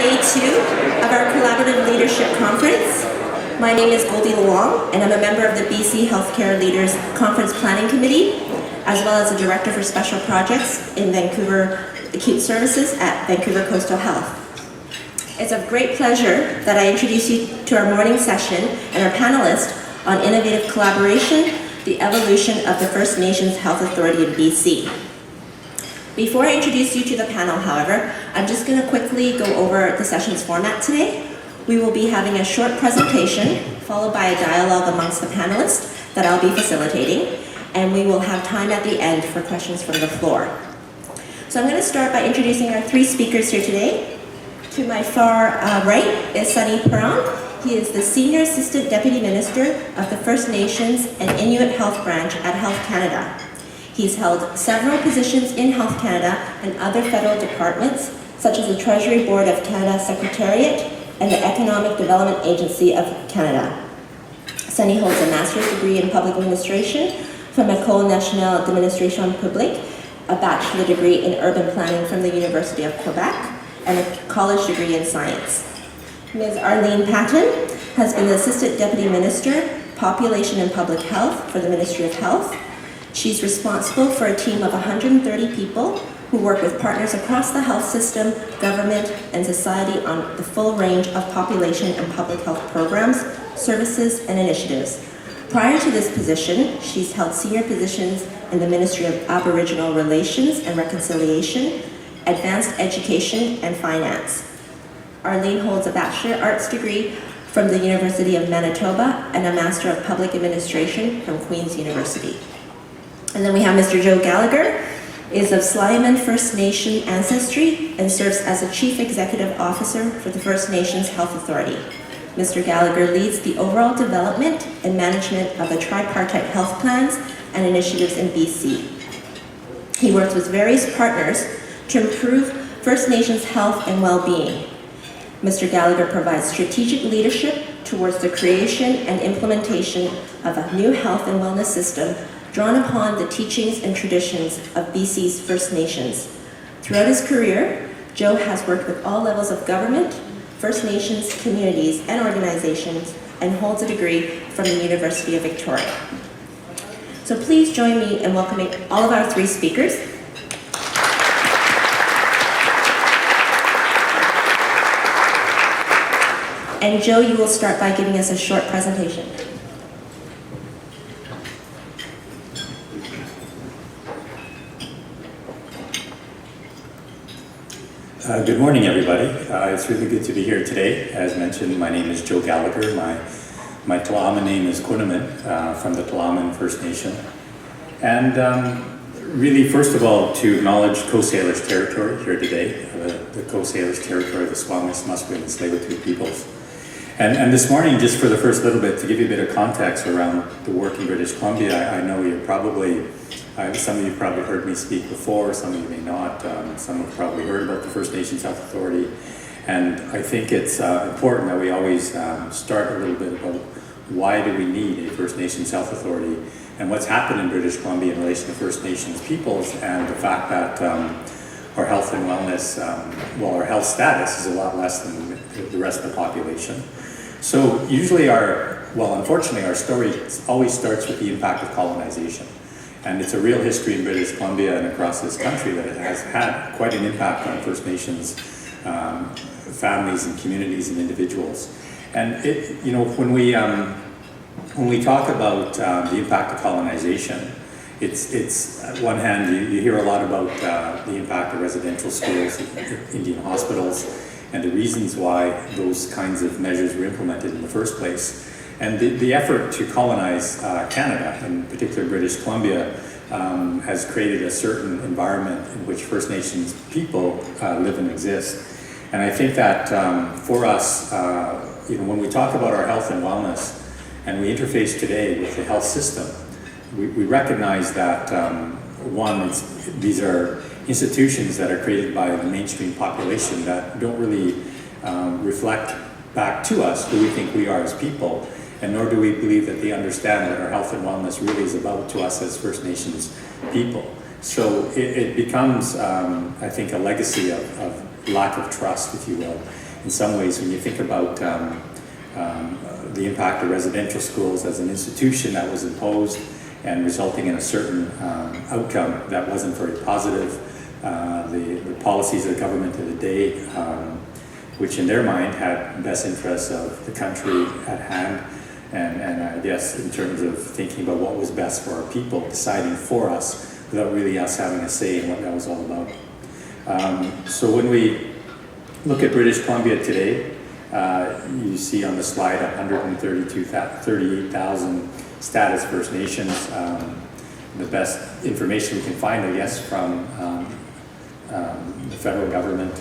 day 2 of our Collaborative Leadership Conference. My name is Goldie Luong, and I'm a member of the BC Healthcare Leaders Conference Planning Committee, as well as a Director for Special Projects in Vancouver Acute Services at Vancouver Coastal Health. It's a great pleasure that I introduce you to our morning session and our panelist on innovative collaboration, the evolution of the First Nations Health Authority in BC. Before I introduce you to the panel, however, I'm just going to quickly go over the session's format today. We will be having a short presentation, followed by a dialogue amongst the panelists that I'll be facilitating, and we will have time at the end for questions from the floor. So I'm going to start by introducing our 3 speakers here today. To my far right is Sony Perron. He is the Senior Assistant Deputy Minister of the First Nations and Inuit Health Branch at Health Canada. He's held several positions in Health Canada and other federal departments, such as the Treasury Board of Canada Secretariat and the Economic Development Agency of Canada. Sony holds a master's degree in public administration from École Nationale d'Administration Publique, a bachelor degree in urban planning from the University of Quebec, and a college degree in science. Ms. Arlene Paton has been the Assistant Deputy Minister, Population and Public Health for the Ministry of Health. She's responsible for a team of 130 people who work with partners across the health system, government, and society on the full range of population and public health programs, services, and initiatives. Prior to this position, she's held senior positions in the Ministry of Aboriginal Relations and Reconciliation, Advanced Education, and Finance. Arlene holds a Bachelor of Arts degree from the University of Manitoba and a Master of Public Administration from Queen's University. And then we have Mr. Joe Gallagher, is of Sliaman First Nation ancestry and serves as a Chief Executive Officer for the First Nations Health Authority. Mr. Gallagher leads the overall development and management of the tripartite health plans and initiatives in BC. He works with various partners to improve First Nations health and well-being. Mr. Gallagher provides strategic leadership towards the creation and implementation of a new health and wellness system drawn upon the teachings and traditions of BC's First Nations. Throughout his career, Joe has worked with all levels of government, First Nations, communities, and organizations, and holds a degree from the University of Victoria. So please join me in welcoming all of our 3 speakers. And Joe, you will start by giving us a short presentation. Good morning, everybody. It's really good to be here today. As mentioned, my name is Joe Gallagher. My Tla'amin name is Kunaman, from the Tla'amin First Nation. And really, first of all, to acknowledge Coast Salish territory here today, the Coast Salish territory of the Squamish, Musqueam, and Tsleil-Waututh peoples. And this morning, just for the first little bit, to give you a bit of context around the work in British Columbia, I know you're probably, some of you probably heard me speak before, some of you may not. Some have probably heard about the First Nations Health Authority. And I think it's important that we always start a little bit about why do we need a First Nations Health Authority and what's happened in British Columbia in relation to First Nations peoples, and the fact that our health and wellness, our health status is a lot less than the rest of the population. So usually unfortunately, our story always starts with the impact of colonization. And it's a real history in British Columbia and across this country that it has had quite an impact on First Nations families and communities and individuals. And when we talk about the impact of colonization, it's on one hand, you hear a lot about the impact of residential schools, Indian hospitals, and the reasons why those kinds of measures were implemented in the first place. And the effort to colonize Canada, in particular British Columbia, has created a certain environment in which First Nations people live and exist. And I think that for us, when we talk about our health and wellness, and we interface today with the health system, we recognize that, these are institutions that are created by the mainstream population that don't really reflect back to us who we think we are as people, and nor do we believe that they understand what our health and wellness really is about to us as First Nations people. So it becomes, I think, a legacy of lack of trust, if you will, in some ways, when you think about the impact of residential schools as an institution that was imposed and resulting in a certain outcome that wasn't very positive, the policies of the government of the day, which in their mind had best interests of the country at hand, and I guess in terms of thinking about what was best for our people, deciding for us without really us having a say in what that was all about. So when we look at British Columbia today, you see on the slide 138,000 status First Nations. The best information we can find, I guess, from the federal government.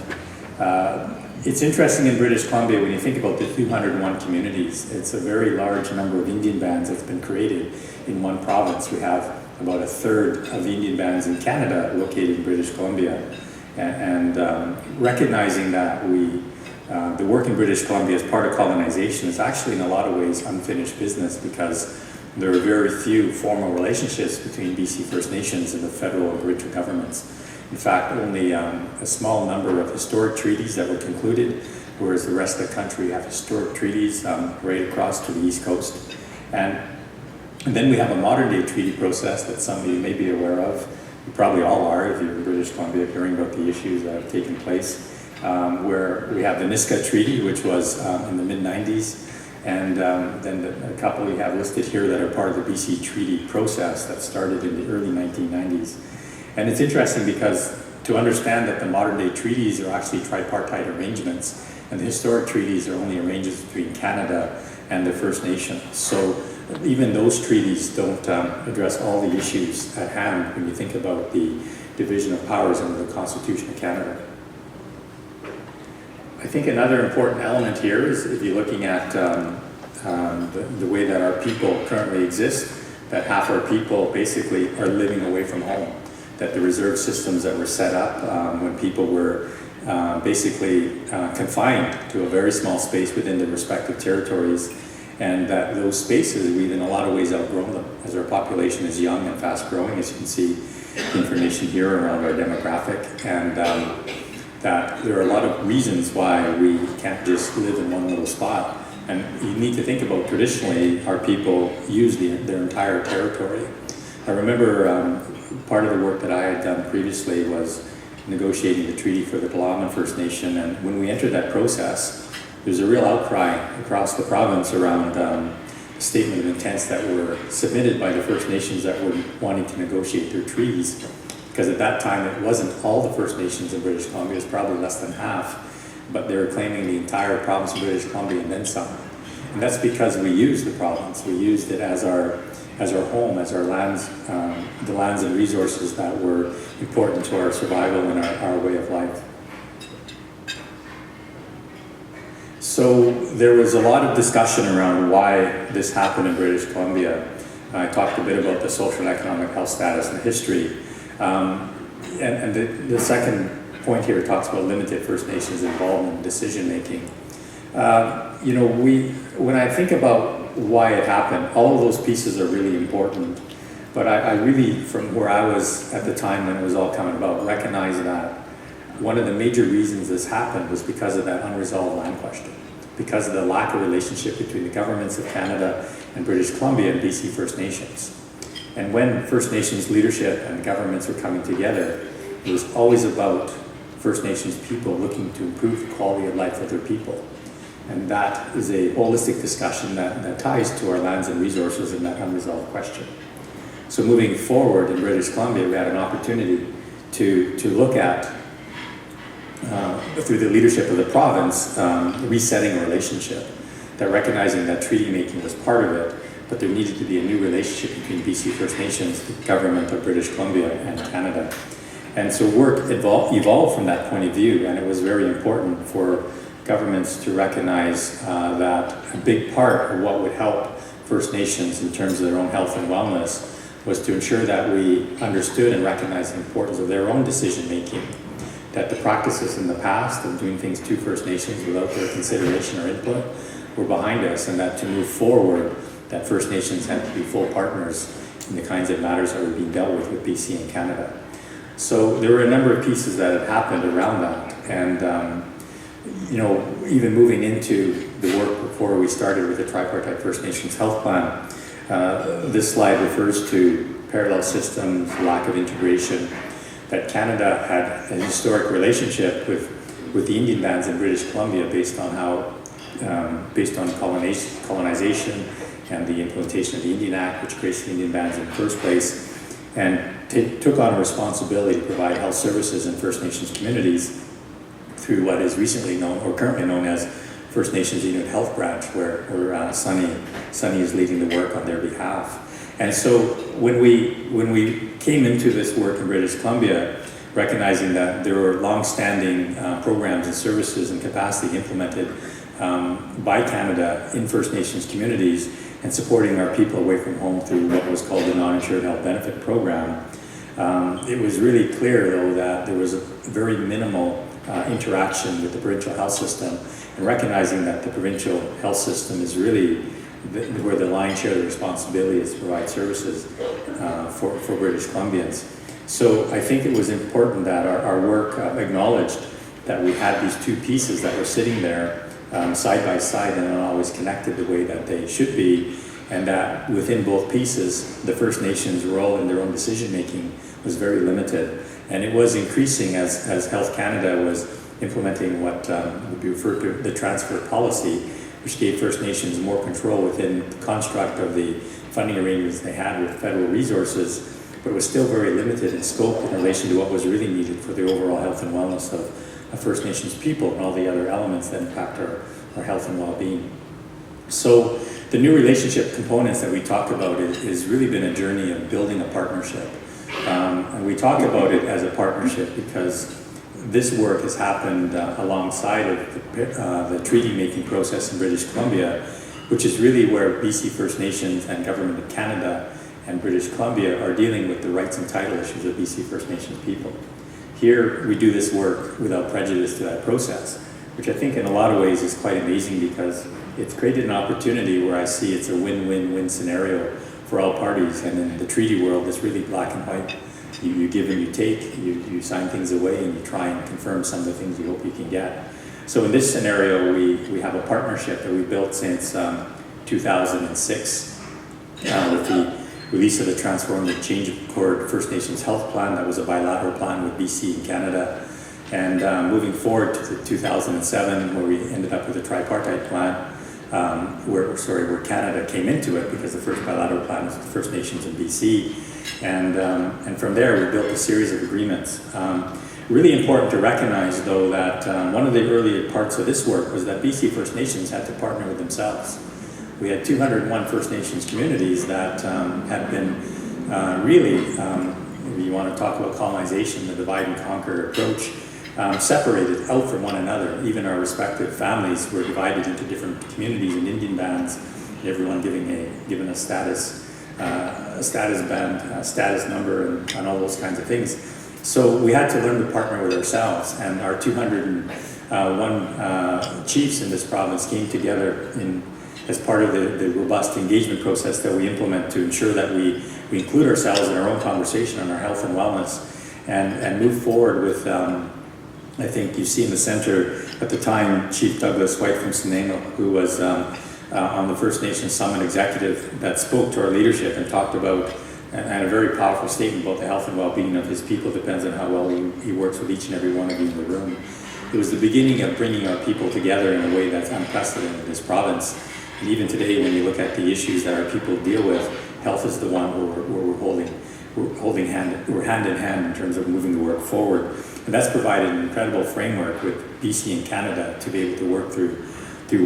It's interesting in British Columbia when you think about the 201 communities. It's a very large number of Indian bands that's been created in one province. We have about a third of the Indian bands in Canada located in British Columbia. And recognizing that the work in British Columbia as part of colonization is actually in a lot of ways unfinished business, because there are very few formal relationships between BC First Nations and the federal and provincial governments. In fact, only a small number of historic treaties that were concluded, whereas the rest of the country have historic treaties right across to the East Coast. And then we have a modern day treaty process that some of you may be aware of. You probably all are if you're in British Columbia hearing about the issues that have taken place, where we have the Nisga'a Treaty, which was in the mid-90s, and then a couple we have listed here that are part of the BC treaty process that started in the early 1990s. And it's interesting because to understand that the modern day treaties are actually tripartite arrangements, and the historic treaties are only arrangements between Canada and the First Nations. So even those treaties don't address all the issues at hand when you think about the division of powers under the Constitution of Canada. I think another important element here is if you're looking at the way that our people currently exist, that half our people basically are living away from home, that the reserve systems that were set up when people were basically confined to a very small space within their respective territories, and that those spaces, we've in a lot of ways outgrown them as our population is young and fast growing, as you can see the information here around our demographic, and that there are a lot of reasons why we can't just live in one little spot. And you need to think about, traditionally, our people use their entire territory. I remember part of the work that I had done previously was negotiating the treaty for the Tla'amin First Nation, and when we entered that process, there's a real outcry across the province around statement of intents that were submitted by the First Nations that were wanting to negotiate their treaties, because at that time it wasn't all the First Nations in British Columbia, it was probably less than half, but they were claiming the entire province of British Columbia and then some. And that's because we used the province, we used it as our home, as our lands, the lands and resources that were important to our survival and our way of life. So there was a lot of discussion around why this happened in British Columbia. I talked a bit about the social and economic health status and the history. And the second point here talks about limited First Nations involvement in decision making. When I think about why it happened, all of those pieces are really important. But I really, from where I was at the time when it was all coming about, recognized that one of the major reasons this happened was because of that unresolved land question, because of the lack of relationship between the governments of Canada and British Columbia and BC First Nations. And when First Nations leadership and governments were coming together, it was always about First Nations people looking to improve the quality of life of their people. And that is a holistic discussion that ties to our lands and resources in that unresolved question. So moving forward in British Columbia, we had an opportunity to look at, through the leadership of the province, resetting a relationship, that recognizing that treaty making was part of it, but there needed to be a new relationship between BC First Nations, the government of British Columbia, and Canada. And so work evolved from that point of view, and it was very important for governments to recognize that a big part of what would help First Nations in terms of their own health and wellness was to ensure that we understood and recognized the importance of their own decision making, that the practices in the past of doing things to First Nations without their consideration or input were behind us, and that to move forward, that First Nations had to be full partners in the kinds of matters that were being dealt with BC and Canada. So there were a number of pieces that had happened around that, and even moving into the work before we started with the Tripartite First Nations Health Plan, this slide refers to parallel systems, lack of integration, that Canada had a historic relationship with the Indian bands in British Columbia based on colonization and the implementation of the Indian Act, which creates the Indian bands in the first place, and took on a responsibility to provide health services in First Nations communities through what is recently known, or currently known as First Nations Inuit Health Branch, where Sony is leading the work on their behalf. And so when we came into this work in British Columbia, recognizing that there were long-standing programs and services and capacity implemented by Canada in First Nations communities and supporting our people away from home through what was called the Non-Insured Health Benefit Program, it was really clear, though, that there was a very minimal interaction with the provincial health system, and recognizing that the provincial health system is really where the lion's share of the responsibility is to provide services for British Columbians. So I think it was important that our work acknowledged that we had these two pieces that were sitting there side by side and not always connected the way that they should be, and that within both pieces, the First Nations' role in their own decision making was very limited. And it was increasing as Health Canada was implementing what would be referred to the transfer policy, which gave First Nations more control within the construct of the funding arrangements they had with federal resources, but it was still very limited in scope in relation to what was really needed for the overall health and wellness of First Nations people and all the other elements that impact our health and well-being. So the new relationship components that we talk about has really been a journey of building a partnership. And we talk about it as a partnership because this work has happened alongside of the treaty-making process in British Columbia, which is really where BC First Nations and Government of Canada and British Columbia are dealing with the rights and title issues of BC First Nations people. Here, we do this work without prejudice to that process, which I think in a lot of ways is quite amazing because it's created an opportunity where I see it's a win-win-win scenario for all parties. And in the treaty world, it's really black and white. You give and you take, you sign things away and you try and confirm some of the things you hope you can get. So in this scenario, we have a partnership that we built since 2006 with the release of the Transformative Change Accord First Nations Health Plan. That was a bilateral plan with BC and Canada. And moving forward to 2007, where we ended up with a tripartite plan, where Canada came into it because the first bilateral plan was with the First Nations in BC. And from there, we built a series of agreements. Really important to recognize, though, that one of the earlier parts of this work was that BC First Nations had to partner with themselves. We had 201 First Nations communities that had been really, if you want to talk about colonization, the divide and conquer approach, separated out from one another. Even our respective families were divided into different communities and Indian bands, everyone given a status band, status number, and all those kinds of things. So we had to learn to partner with ourselves, and our 201 chiefs in this province came together as part of the robust engagement process that we implement to ensure that we include ourselves in our own conversation on our health and wellness and move forward with, I think you see in the center at the time, Chief Douglas White from Senengo, who was on the First Nations Summit executive that spoke to our leadership and talked about, and a very powerful statement about the health and well-being of his people depends on how well he works with each and every one of you in the room. It was the beginning of bringing our people together in a way that's unprecedented in this province. And even today, when you look at the issues that our people deal with, health is the one where we're hand in hand in terms of moving the work forward. And that's provided an incredible framework with BC and Canada to be able to work through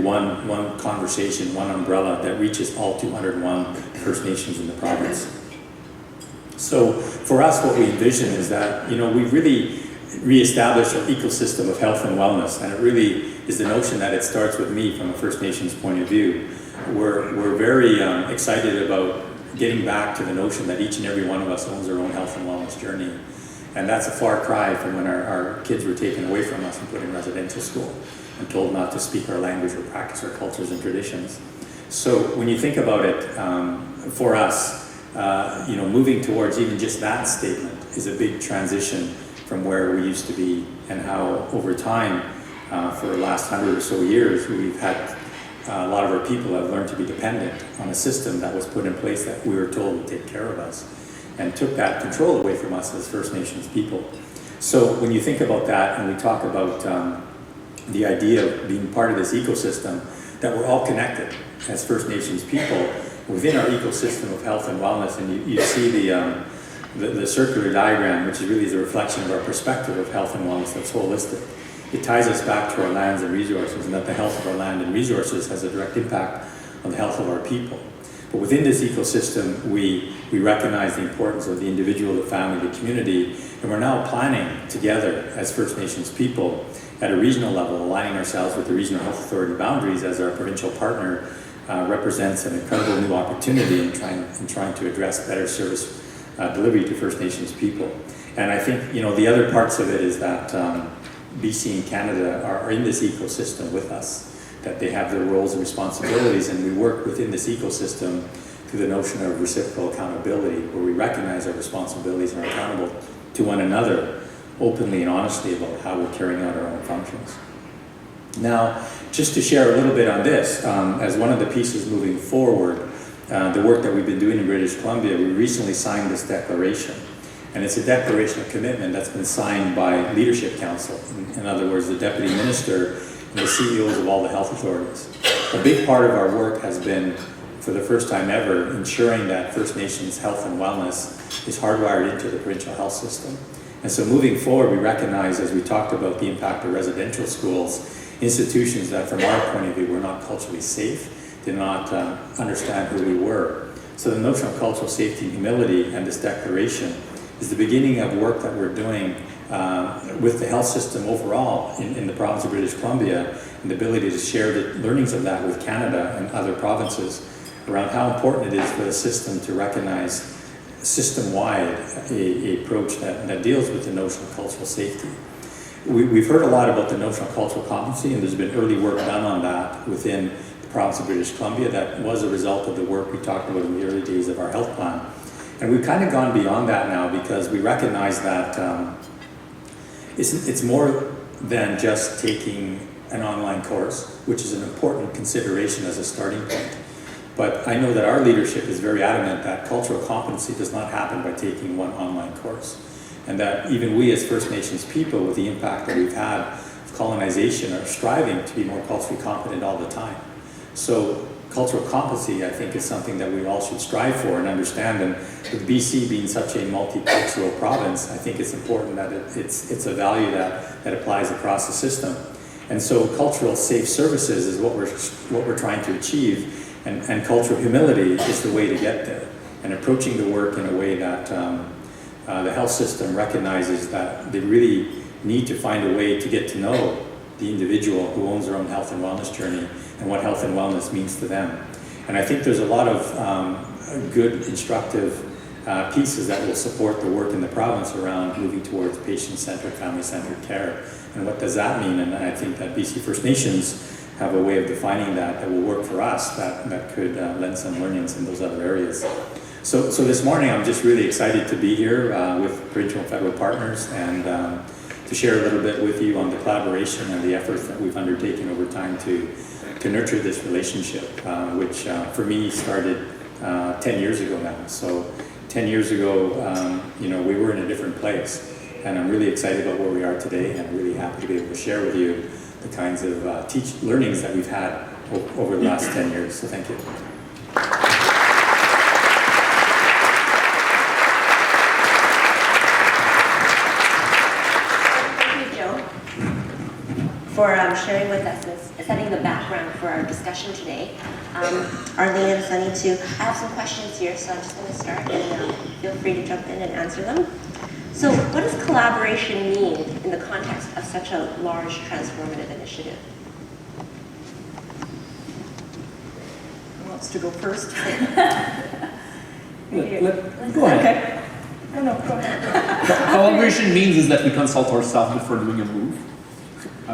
one conversation, one umbrella that reaches all 201 First Nations in the province. So for us, what we envision is that, we've really reestablished our ecosystem of health and wellness, and it really is the notion that it starts with me from a First Nations point of view. We're very excited about getting back to the notion that each and every one of us owns our own health and wellness journey. And that's a far cry from when our kids were taken away from us and put in residential school and told not to speak our language or practice our cultures and traditions. So when you think about it, for us, moving towards even just that statement is a big transition from where we used to be, and how over time for the last 100 or so years, we've had a lot of our people have learned to be dependent on a system that was put in place that we were told would take care of us, and took that control away from us as First Nations people. So when you think about that, and we talk about the idea of being part of this ecosystem, that we're all connected as First Nations people within our ecosystem of health and wellness, and you see the circular diagram, which really is a reflection of our perspective of health and wellness that's holistic. It ties us back to our lands and resources, and that the health of our land and resources has a direct impact on the health of our people. But within this ecosystem, we recognize the importance of the individual, the family, the community, and we're now planning together as First Nations people at a regional level, aligning ourselves with the Regional Health Authority boundaries as our provincial partner represents an incredible new opportunity in trying to address better service delivery to First Nations people. And I think, the other parts of it is that BC and Canada are in this ecosystem with us, that they have their roles and responsibilities, and we work within this ecosystem through the notion of reciprocal accountability, where we recognize our responsibilities and are accountable to one another openly and honestly about how we're carrying out our own functions. Now, just to share a little bit on this, as one of the pieces moving forward, the work that we've been doing in British Columbia, we recently signed this declaration. And it's a declaration of commitment that's been signed by Leadership Council. In other words, the Deputy Minister and the CEOs of all the health authorities. A big part of our work has been, for the first time ever, ensuring that First Nations health and wellness is hardwired into the provincial health system. And so moving forward, we recognize, as we talked about the impact of residential schools, institutions that from our point of view were not culturally safe, did not understand who we were. So the notion of cultural safety and humility and this declaration is the beginning of work that we're doing with the health system overall in the province of British Columbia, and the ability to share the learnings of that with Canada and other provinces around how important it is for the system to recognize system-wide a approach that deals with the notion of cultural safety. We've heard a lot about the notion of cultural competency, and there's been early work done on that within the province of British Columbia that was a result of the work we talked about in the early days of our health plan. And we've kind of gone beyond that now because we recognize that it's more than just taking an online course, which is an important consideration as a starting point. But I know that our leadership is very adamant that cultural competency does not happen by taking one online course. And that even we as First Nations people, with the impact that we've had of colonization, are striving to be more culturally competent all the time. So cultural competency, I think, is something that we all should strive for and understand. And with BC being such a multicultural province, I think it's important that it's a value that applies across the system. And so cultural safe services is what we're trying to achieve, and cultural humility is the way to get there. And approaching the work in a way that the health system recognizes that they really need to find a way to get to know the individual who owns their own health and wellness journey and what health and wellness means to them. And I think there's a lot of good, instructive pieces that will support the work in the province around moving towards patient-centered, family-centered care. And what does that mean? And I think that BC First Nations have a way of defining that will work for us, that could lend some learnings in those other areas. So this morning I'm just really excited to be here with provincial and federal partners and to share a little bit with you on the collaboration and the efforts that we've undertaken over time to nurture this relationship, which for me started 10 years ago now. So 10 years ago, we were in a different place, and I'm really excited about where we are today, and I'm really happy to be able to share with you the kinds of learnings that we've had over the last 10 years. So thank you. For sharing with us and setting the background for our discussion today. Arlene and Sony too. I have some questions here, so I'm just going to start, and feel free to jump in and answer them. So what does collaboration mean in the context of such a large transformative initiative? Who wants to go first? Go ahead. Okay. No, go ahead. Collaboration means is that we consult ourselves before doing a move.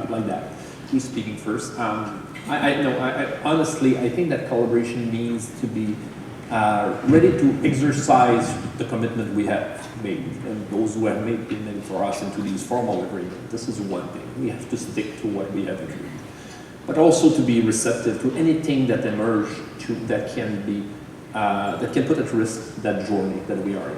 Like that. Who's speaking first? I honestly, I think that collaboration means to be ready to exercise the commitment we have made, and those who have made commitment for us into these formal agreements. This is one thing. We have to stick to what we have agreed. But also to be receptive to anything that emerge that can be that can put at risk that journey that we are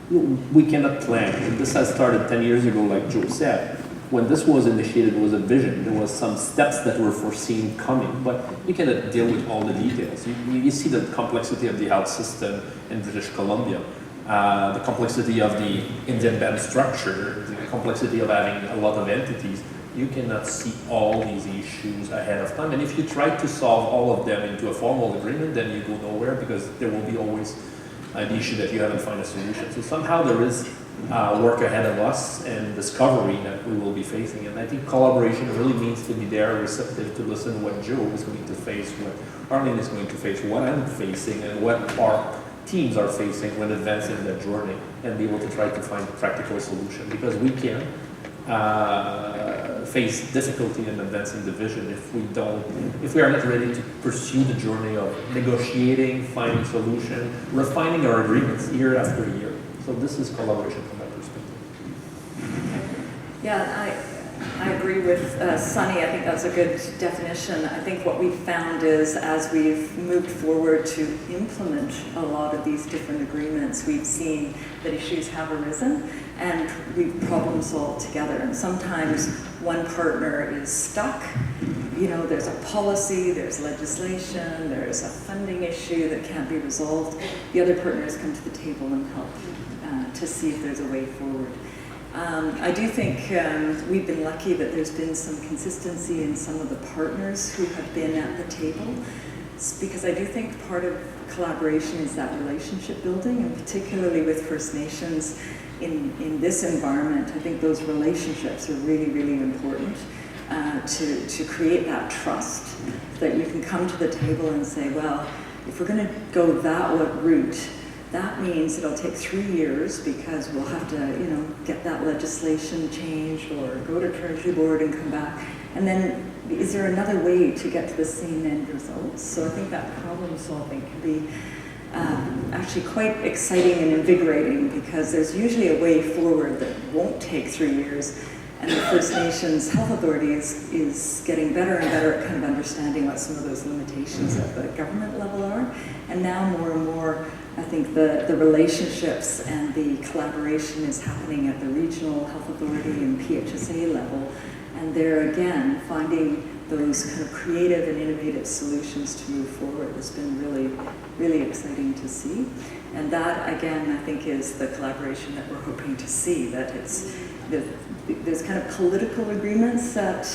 in. We cannot plan. This has started 10 years ago, like Joe said. When this was initiated, it was a vision. There was some steps that were foreseen coming, but you cannot deal with all the details. You see the complexity of the health system in British Columbia, the complexity of the Indian band structure, the complexity of having a lot of entities. You cannot see all these issues ahead of time. And if you try to solve all of them into a formal agreement, then you go nowhere, because there will be always the issue that you haven't found a solution. So somehow there is work ahead of us and discovery that we will be facing. And I think collaboration really means to be there, receptive to listen to what Joe is going to face, what Arlene is going to face, what I'm facing, and what our teams are facing when advancing that journey, and be able to try to find a practical solution, because we can face difficulty in advancing the vision if we are not ready to pursue the journey of negotiating, finding solution, refining our agreements year after year. So this is collaboration from that perspective. Yeah, I agree with Sonny. I think that's a good definition. I think what we've found is, as we've moved forward to implement a lot of these different agreements, we've seen that issues have arisen, and we've problem solved together. And sometimes one partner is stuck. You know, there's a policy, there's legislation, there's a funding issue that can't be resolved. The other partners come to the table and help to see if there's a way forward. I do think we've been lucky that there's been some consistency in some of the partners who have been at the table, because I do think part of collaboration is that relationship building, and particularly with First Nations in this environment. I think those relationships are really, really important to create that trust, that you can come to the table and say, well, if we're going to go that route, that means it'll take 3 years, because we'll have to, get that legislation changed or go to Treasury Board and come back. And then, is there another way to get to the same end results? So I think that problem solving can be actually quite exciting and invigorating, because there's usually a way forward that won't take 3 years. And the First Nations Health Authority is getting better and better at kind of understanding what some of those limitations at the government level are. And now more and more, I think the relationships and the collaboration is happening at the regional health authority and PHSA level. And there again, finding those kind of creative and innovative solutions to move forward has been really, really exciting to see. And that, again, I think is the collaboration that we're hoping to see, that there's kind of political agreements at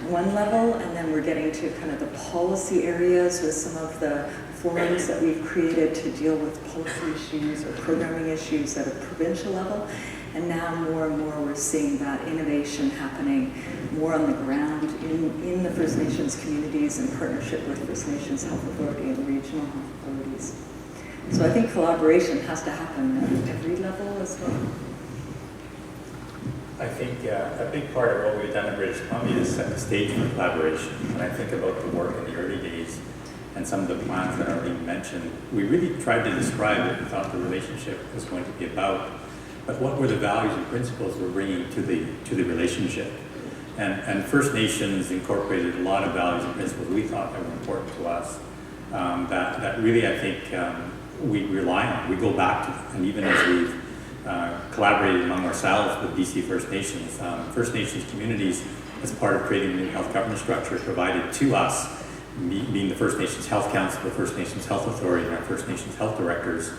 one level, and then we're getting to kind of the policy areas with some of the forums that we've created to deal with policy issues or programming issues at a provincial level. And now more and more we're seeing that innovation happening more on the ground in the First Nations communities, in partnership with First Nations Health Authority and regional health authorities. So I think collaboration has to happen at every level as well. I think a big part of what we've done in British Columbia is set the stage for collaboration. When I think about the work in the early days and some of the plans that Arlene mentioned, we really tried to describe what we thought the relationship was going to be about, but what were the values and principles we're bringing to the relationship. And First Nations incorporated a lot of values and principles we thought that were important to us, that really I think we rely on. We go back to, and even as we've collaborated among ourselves with BC First Nations. First Nations communities, as part of creating the new health governance structure, provided to us, being the First Nations Health Council, the First Nations Health Authority, and our First Nations Health Directors,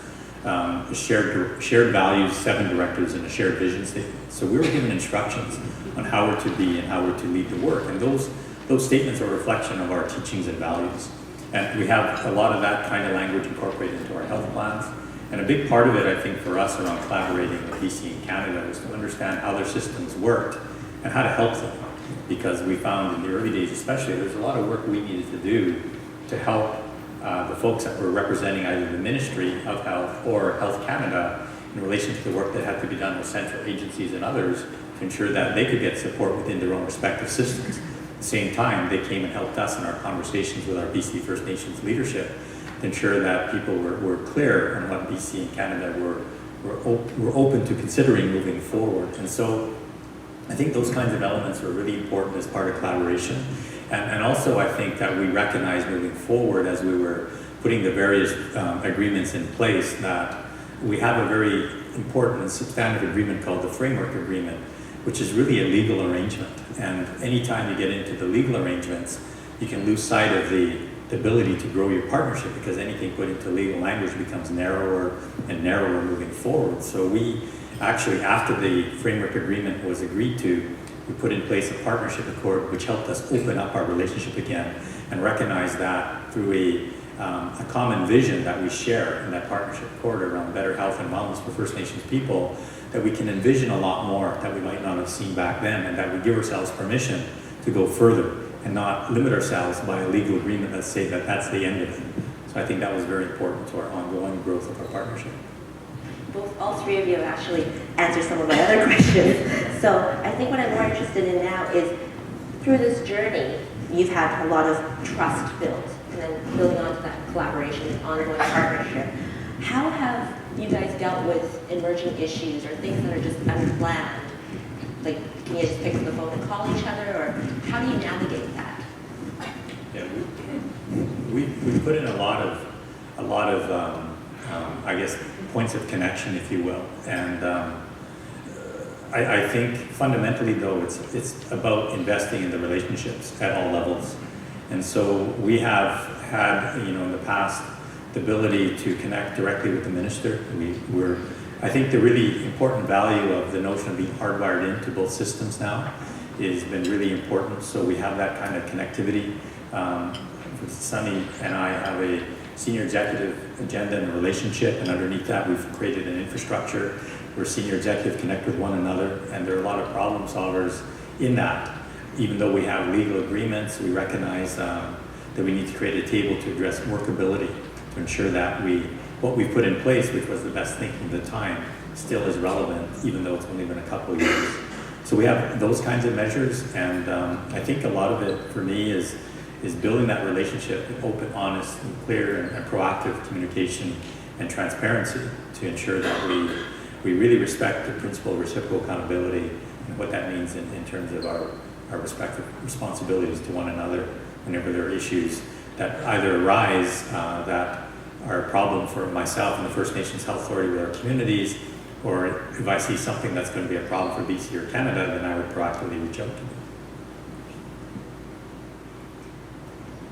shared values, 7 directives, and a shared vision statement. So we were given instructions on how we're to be and how we're to lead the work. And those statements are a reflection of our teachings and values. And we have a lot of that kind of language incorporated into our health plans. And a big part of it, I think, for us around collaborating with BC and Canada was to understand how their systems worked and how to help them. Because we found in the early days especially, there's a lot of work we needed to do to help the folks that were representing either the Ministry of Health or Health Canada in relation to the work that had to be done with central agencies and others to ensure that they could get support within their own respective systems. At the same time, they came and helped us in our conversations with our BC First Nations leadership ensure that people were clear on what BC and Canada were open to considering moving forward. And so I think those kinds of elements were really important as part of collaboration. And also I think that we recognized moving forward as we were putting the various agreements in place that we have a very important and substantive agreement called the Framework Agreement, which is really a legal arrangement. And anytime you get into the legal arrangements, you can lose sight of the ability to grow your partnership, because anything put into legal language becomes narrower and narrower moving forward. So we actually, after the Framework Agreement was agreed to, we put in place a partnership accord which helped us open up our relationship again and recognize that through a common vision that we share in that partnership accord around better health and wellness for First Nations people, that we can envision a lot more that we might not have seen back then, and that we give ourselves permission to go further and not limit ourselves by a legal agreement that say that that's the end of it. So I think that was very important to our ongoing growth of our partnership. All three of you have actually answered some of my other questions. So I think what I'm more interested in now is, through this journey, you've had a lot of trust built, and then building onto that collaboration and ongoing partnership. How have you guys dealt with emerging issues or things that are just unplanned? Like, can you just pick up the phone and call each other, or how do you navigate that? Yeah, we put in a lot of I guess points of connection, if you will, and I think fundamentally though it's about investing in the relationships at all levels, and so we have had in the past the ability to connect directly with the minister. I think the really important value of the notion of being hardwired into both systems now has been really important. So we have that kind of connectivity. Sony and I have a senior executive agenda and a relationship, and underneath that we've created an infrastructure where senior executives connect with one another, and there are a lot of problem solvers in that. Even though we have legal agreements, we recognize that we need to create a table to address workability, to ensure that what we put in place, which was the best thinking at the time, still is relevant, even though it's only been a couple of years. So we have those kinds of measures, and I think a lot of it for me is building that relationship with open, honest, and clear and proactive communication and transparency to ensure that we really respect the principle of reciprocal accountability and what that means in terms of our respective responsibilities to one another whenever there are issues that either arise that are a problem for myself and the First Nations Health Authority with our communities, or if I see something that's going to be a problem for BC or Canada, then I would proactively reach out to them.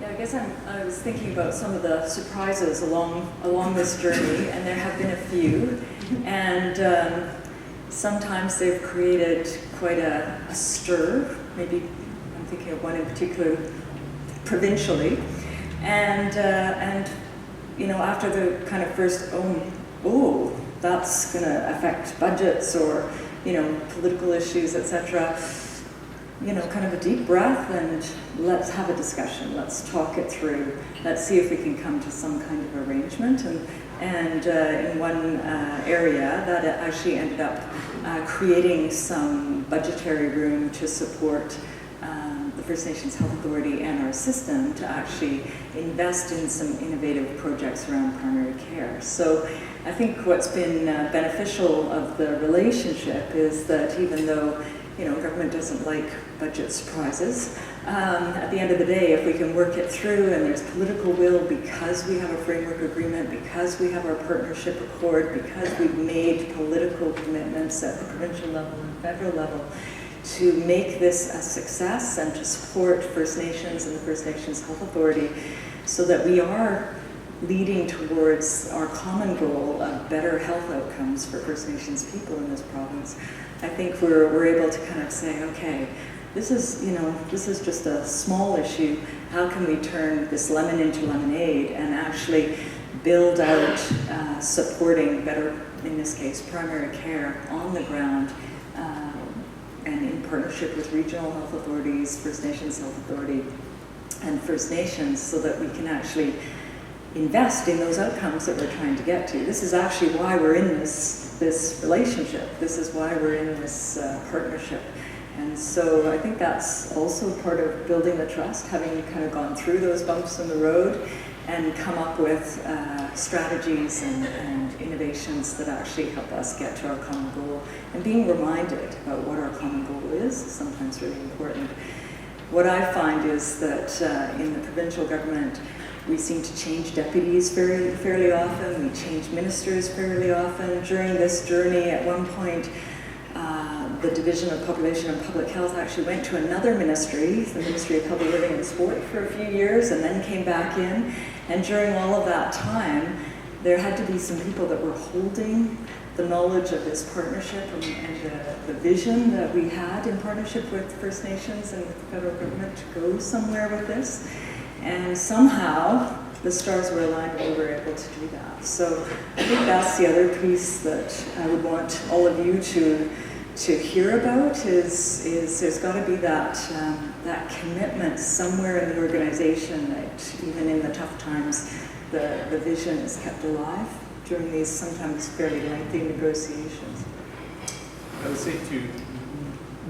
Yeah, I guess I was thinking about some of the surprises along this journey, and there have been a few, and sometimes they've created quite a stir. Maybe I'm thinking of one in particular, provincially, and after the kind of first oh that's going to affect budgets or political issues, etc. Kind of a deep breath and let's have a discussion. Let's talk it through. Let's see if we can come to some kind of arrangement. And in one area that actually ended up creating some budgetary room to support the First Nations Health Authority and our system to actually invest in some innovative projects around primary care. So I think what's been beneficial of the relationship is that even though government doesn't like budget surprises, at the end of the day, if we can work it through and there's political will because we have a framework agreement, because we have our partnership accord, because we've made political commitments at the provincial level and federal level to make this a success and to support First Nations and the First Nations Health Authority so that we are leading towards our common goal of better health outcomes for First Nations people in this province. I think we're able to kind of say, okay, this is just a small issue. How can we turn this lemon into lemonade and actually build out supporting better, in this case, primary care on the ground, and in partnership with regional health authorities, First Nations Health Authority, and First Nations, so that we can actually invest in those outcomes that we're trying to get to. This is actually why we're in this relationship. This is why we're in this partnership. And so I think that's also part of building the trust, having kind of gone through those bumps in the road and come up with strategies and innovations that actually help us get to our common goal. And being reminded about what our common goal is sometimes really important. What I find is that in the provincial government, we seem to change deputies fairly often. We change ministers fairly often. During this journey, at one point, the Division of Population and Public Health actually went to another ministry, the Ministry of Healthy Living and Sport, for a few years, and then came back in. And during all of that time, there had to be some people that were holding the knowledge of this partnership and the vision that we had in partnership with First Nations and with the federal government to go somewhere with this. And somehow the stars were aligned and we were able to do that. So I think that's the other piece that I would want all of you to hear about is there's got to be that commitment somewhere in the organization that even in the tough times, the vision is kept alive during these sometimes fairly lengthy negotiations. I would say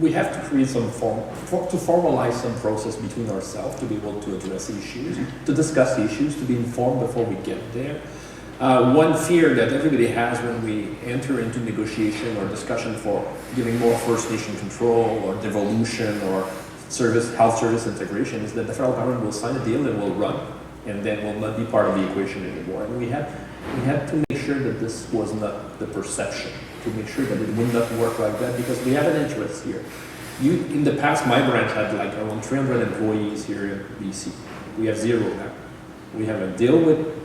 we have to create some to formalize some process between ourselves to be able to address issues, to discuss issues, to be informed before we get there. One fear that everybody has when we enter into negotiation or discussion for giving more First Nation control or devolution or health service integration is that the federal government will sign a deal and will run and then will not be part of the equation anymore. And we had to make sure that this was not the perception, to make sure that it would not work like that, because we have an interest here. In the past, my branch had like around 300 employees here in BC. We have 0 now. We have a deal with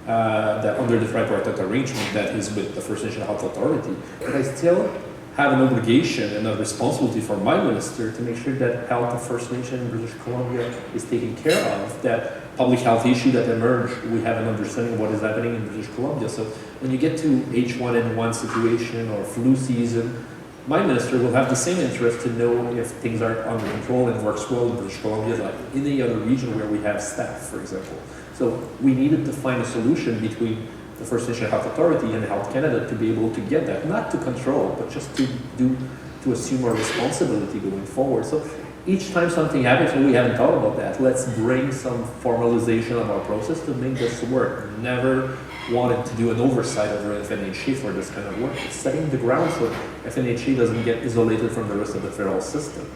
that under the tripartite arrangement that is with the First Nation Health Authority, but I still have an obligation and a responsibility for my minister to make sure that health of First Nation in British Columbia is taken care of, that public health issue that emerged, we have an understanding of what is happening in British Columbia. So when you get to H1N1 situation or flu season, my minister will have the same interest to know if things are under control and works well in British Columbia, like any other region where we have staff, for example. So we needed to find a solution between the First Nation Health Authority and Health Canada to be able to get that, not to control, but just to assume our responsibility going forward. So each time something happens, well, we haven't thought about that. Let's bring some formalization of our process to make this work. Never wanted to do an oversight over FNHA for this kind of work. It's setting the ground so FNHA doesn't get isolated from the rest of the federal system.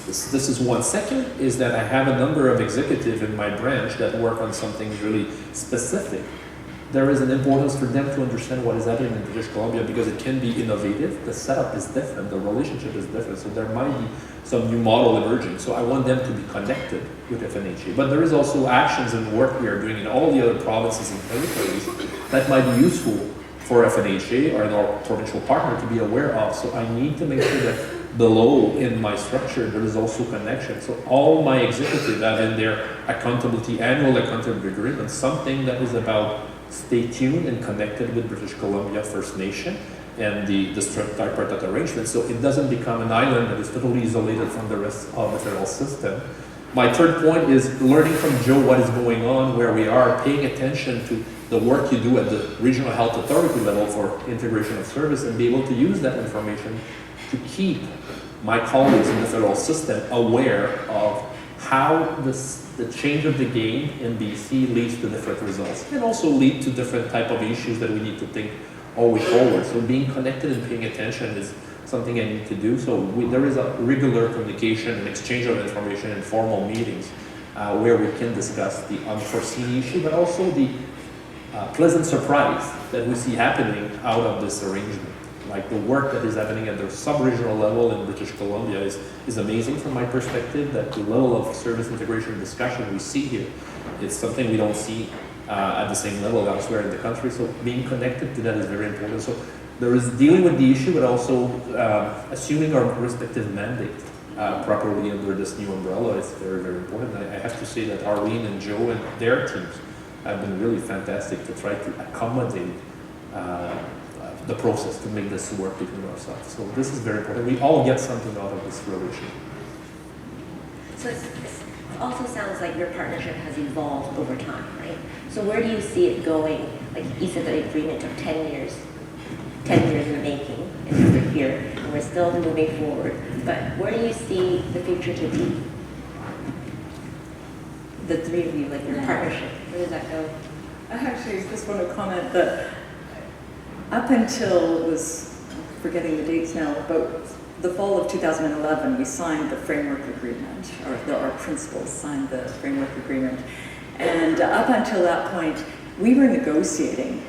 This is one. Second is that I have a number of executives in my branch that work on something really specific. There is an importance for them to understand what is happening in British Columbia because it can be innovative. The setup is different, the relationship is different, so there might be some new model emerging. So I want them to be connected with FNHA. But there is also actions and work we are doing in all the other provinces and territories that might be useful for FNHA or our provincial partner to be aware of. So I need to make sure that below in my structure there is also connection. So all my executives have in their annual accountability agreement, something that is about stay tuned and connected with British Columbia First Nation and the tripartite arrangement, so it doesn't become an island that is totally isolated from the rest of the federal system. My third point is learning from Joe what is going on, where we are, paying attention to the work you do at the regional health authority level for integration of service, and be able to use that information to keep my colleagues in the federal system aware of how the change of the game in BC leads to different results, and also lead to different type of issues that we need to think all the way forward. So being connected and paying attention is something I need to do. So there is a regular communication and exchange of information in formal meetings where we can discuss the unforeseen issue, but also the pleasant surprise that we see happening out of this arrangement. Like the work that is happening at the sub-regional level in British Columbia is amazing from my perspective, that the level of service integration discussion we see here is something we don't see at the same level elsewhere in the country. So being connected to that is very important. So there is dealing with the issue, but also assuming our respective mandate properly under this new umbrella is very, very important. I have to say that Arlene and Joe and their teams have been really fantastic to try to accommodate the process to make this work between ourselves. So this is very important. We all get something out of this relation. So it also sounds like your partnership has evolved over time, right? So where do you see it going? Like you said, the agreement took 10 years in the making, and we're here, and we're still moving forward. But where do you see the future to be? the three of you, like your partnership? Where does that go? I actually just want to comment that up until, it was, I'm forgetting the dates now, but the fall of 2011, we signed the framework agreement, or our principals signed the framework agreement. And up until that point, we were negotiating.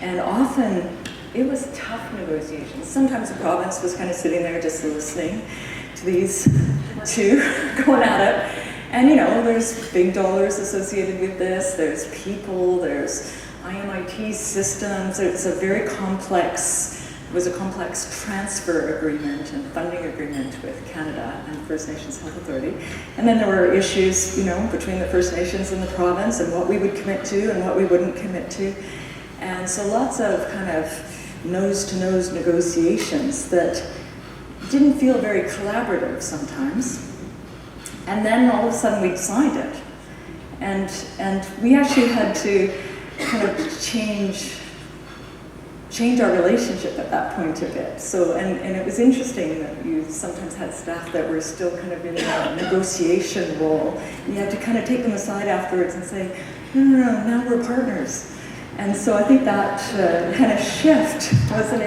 And often, it was tough negotiations. Sometimes the province was kind of sitting there just listening to these two going at it. And you know, there's big dollars associated with this, there's people, there's IMIT systems, it's a very complex, it was a complex transfer agreement and funding agreement with Canada and First Nations Health Authority. And then there were issues, you know, between the First Nations and the province and what we would commit to and what we wouldn't commit to. And so lots of kind of nose-to-nose negotiations that didn't feel very collaborative sometimes. And then all of a sudden we signed it. And we actually had to kind of change our relationship at that point a bit. So, and it was interesting that you sometimes had staff that were still kind of in a negotiation role. You had to kind of take them aside afterwards and say, no, now we're partners. And so I think that kind of shift was an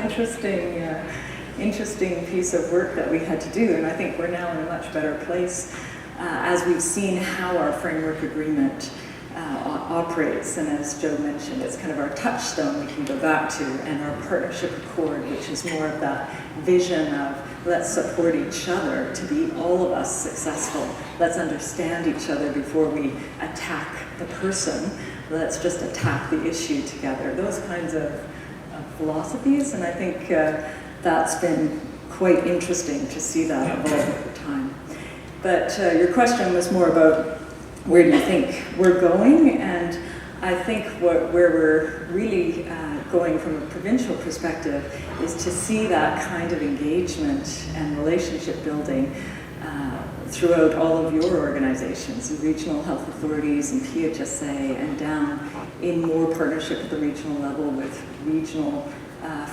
interesting piece of work that we had to do. And I think we're now in a much better place as we've seen how our framework agreement operates. And as Joe mentioned, it's kind of our touchstone we can go back to, and our partnership accord, which is more of that vision of let's support each other to be all of us successful. Let's understand each other before we attack the person. Let's just attack the issue together. Those kinds of philosophies, and I think that's been quite interesting to see that evolve over time. But your question was more about where do you think we're going, and I think where we're really going from a provincial perspective is to see that kind of engagement and relationship building throughout all of your organizations, the regional health authorities and PHSA, and down in more partnership at the regional level with regional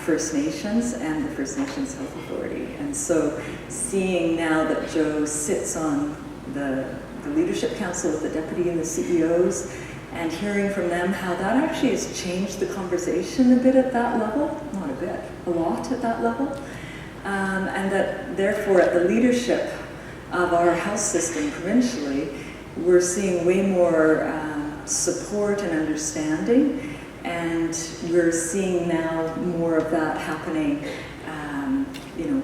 First Nations and the First Nations Health Authority. And so seeing now that Joe sits on the Leadership Council with the Deputy and the CEOs, and hearing from them how that actually has changed the conversation a bit at that level, not a bit, a lot at that level, and that therefore at the leadership of our health system provincially, we're seeing way more support and understanding. And we're seeing now more of that happening, you know,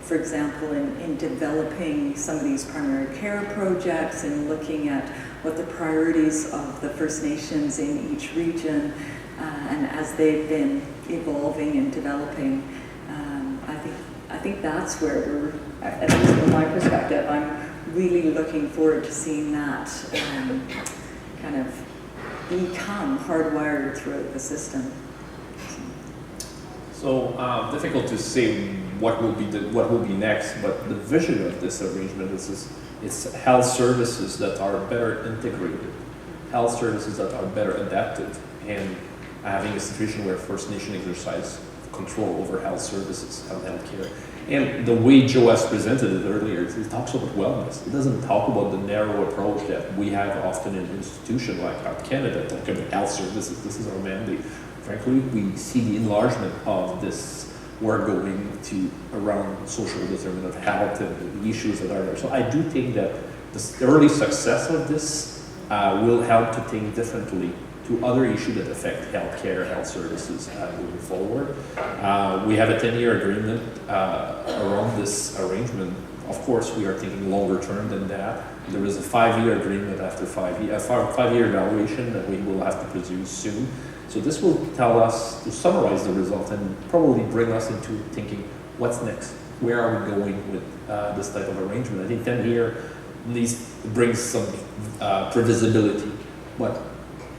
for example, in developing some of these primary care projects and looking at what the priorities of the First Nations in each region, and as they've been evolving and developing, I think that's where we're, at least from my perspective, I'm really looking forward to seeing that kind of become hardwired throughout the system. So difficult to say what will be next, but the vision of this arrangement is it's health services that are better integrated, health services that are better adapted, and having a situation where First Nation exercise control over health services and healthcare. And the way Joe has presented it earlier, it talks about wellness. It doesn't talk about the narrow approach that we have often in an institution like Health Canada, talking about health services. This is our mandate. Frankly, we see the enlargement of this work going to around social determinant of health and the issues that are there. So I do think that the early success of this will help to think differently to other issues that affect healthcare, health services moving forward. We have a 10-year agreement around this arrangement. Of course, we are thinking longer term than that. There is a 5-year agreement after 5 years, a 5-year evaluation that we will have to produce soon. So this will tell us, to summarize the result and probably bring us into thinking, what's next? Where are we going with this type of arrangement? I think 10 years at least brings some previsibility, but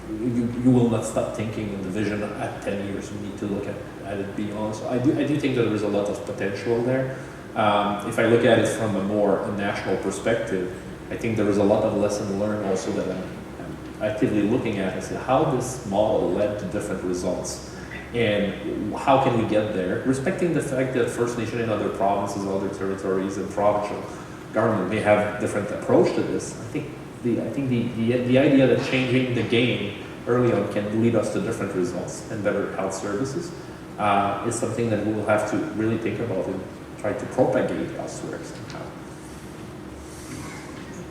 you will not stop thinking in the vision at 10 years. You need to look at it beyond. So I do think that there is a lot of potential there. If I look at it from a national perspective, I think there is a lot of lesson learned also that I'm actively looking at and say how this model led to different results and how can we get there, respecting the fact that First Nation and other provinces, other territories and provincial government may have different approach to this. I think I think the idea that changing the game early on can lead us to different results and better health services is something that we will have to really think about and try to propagate elsewhere somehow.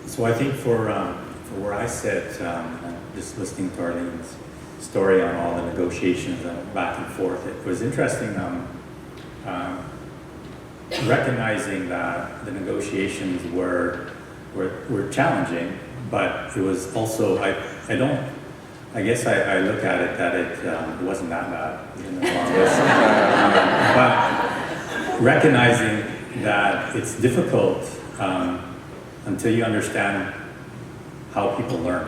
So I think for where I sit, just listening to Arlene's story on all the negotiations and back and forth, it was interesting recognizing that the negotiations were challenging, but it was also, I guess I look at it that it wasn't that bad in the long run. But recognizing that it's difficult until you understand how people learn.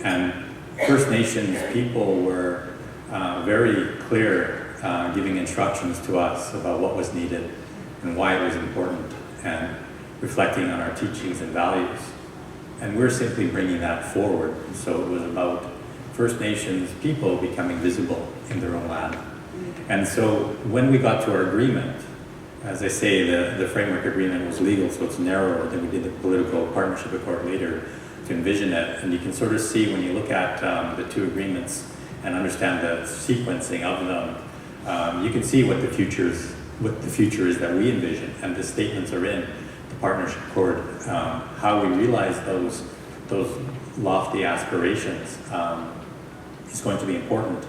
And First Nations people were very clear giving instructions to us about what was needed and why it was important, and reflecting on our teachings and values. And we're simply bringing that forward. So it was about First Nations people becoming visible in their own land. And so when we got to our agreement, as I say, the framework agreement was legal, so it's narrower than we did the political partnership accord later to envision it. And you can sort of see when you look at the two agreements and understand the sequencing of them, you can see what the future is that we envision, and the statements are in the partnership accord. How we realize those lofty aspirations is going to be important.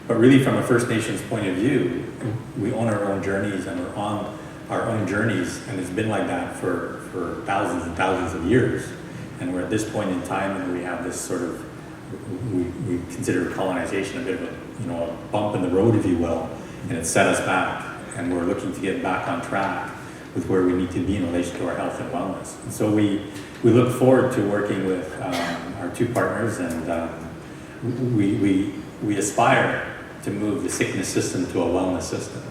But really, from a First Nations point of view, we own our own journeys, and we're on our own journeys, and it's been like that for thousands and thousands of years. And we're at this point in time, and we have this sort of, we consider colonization a bit of a bump in the road, if you will, and it set us back, and we're looking to get back on track with where we need to be in relation to our health and wellness. And so we look forward to working with our two partners, and we aspire to move the sickness system to a wellness system.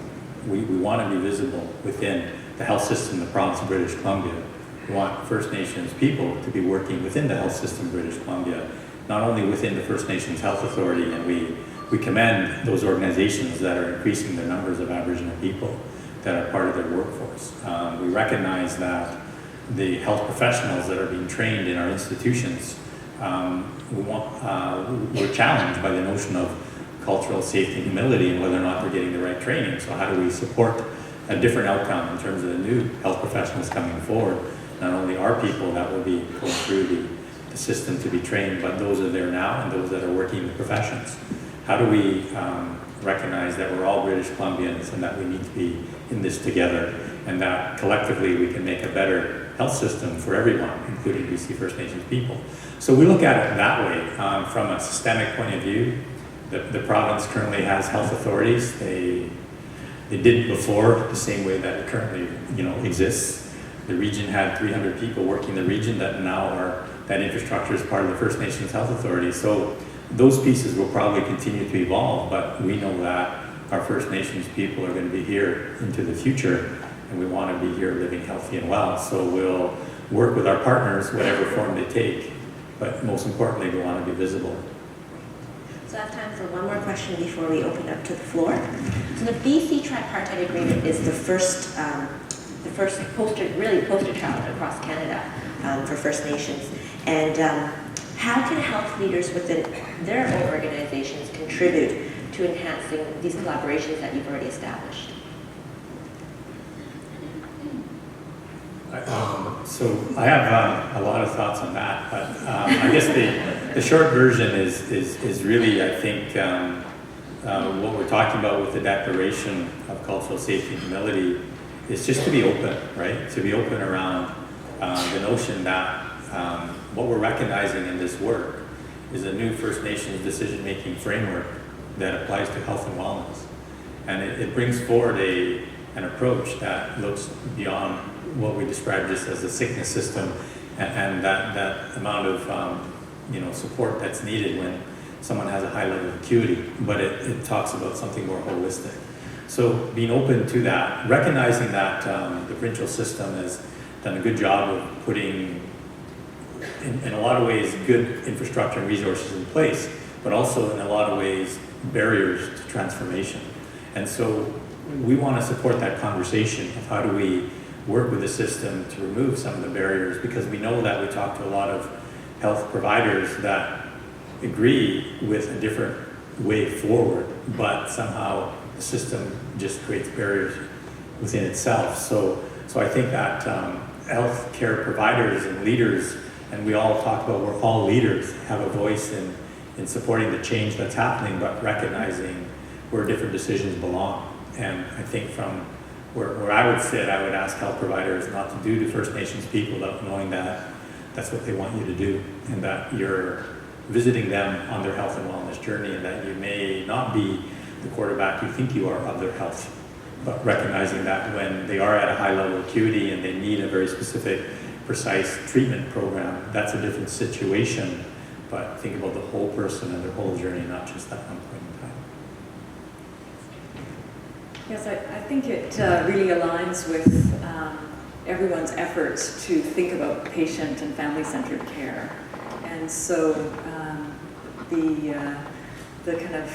We want to be visible within the health system in the province of British Columbia. We want First Nations people to be working within the health system of British Columbia, not only within the First Nations Health Authority, and we commend those organizations that are increasing the numbers of Aboriginal people that are part of their workforce. We recognize that the health professionals that are being trained in our institutions, we're challenged by the notion of cultural safety and humility and whether or not they're getting the right training. So how do we support a different outcome in terms of the new health professionals coming forward? Not only our people that will be going through the system to be trained, but those that are there now and those that are working in the professions. How do we recognize that we're all British Columbians and that we need to be in this together, and that collectively we can make a better health system for everyone, including BC First Nations people? So we look at it that way. From a systemic point of view, the province currently has health authorities. They did before the same way that it currently exists. The region had 300 people working in the region that now that infrastructure is part of the First Nations Health Authority. So those pieces will probably continue to evolve, but we know that our First Nations people are going to be here into the future, and we want to be here living healthy and well. So we'll work with our partners, whatever form they take, but most importantly, we want to be visible. So I have time for one more question before we open up to the floor. So the BC Tripartite Agreement is the first poster child across Canada for First Nations. And how can health leaders within their own organizations contribute to enhancing these collaborations that you've already established? So I have a lot of thoughts on that, but I guess the short version is really, I think, what we're talking about with the Declaration of Cultural Safety and Humility is just to be open, right? To be open around the notion that what we're recognizing in this work is a new First Nations decision-making framework that applies to health and wellness. And it brings forward an approach that looks beyond what we describe just as a sickness system and that amount of support that's needed when someone has a high level of acuity, but it talks about something more holistic. So being open to that, recognizing that the provincial system has done a good job of putting, in a lot of ways, good infrastructure and resources in place, but also in a lot of ways, barriers to transformation. And so we want to support that conversation of how do we work with the system to remove some of the barriers, because we know that we talk to a lot of health providers that agree with a different way forward, but somehow the system just creates barriers within itself. So I think that healthcare providers and leaders, and we all talk about we're all leaders, have a voice in supporting the change that's happening, but recognizing where different decisions belong. And I think from where I would sit, I would ask health providers not to do to First Nations people without knowing that that's what they want you to do, and that you're visiting them on their health and wellness journey, and that you may not be the quarterback you think you are of their health, but recognizing that when they are at a high level of acuity and they need a very specific, precise treatment program, that's a different situation. But think about the whole person and their whole journey, not just that one point in time. Yes, I think it really aligns with everyone's efforts to think about patient and family-centered care. And so the kind of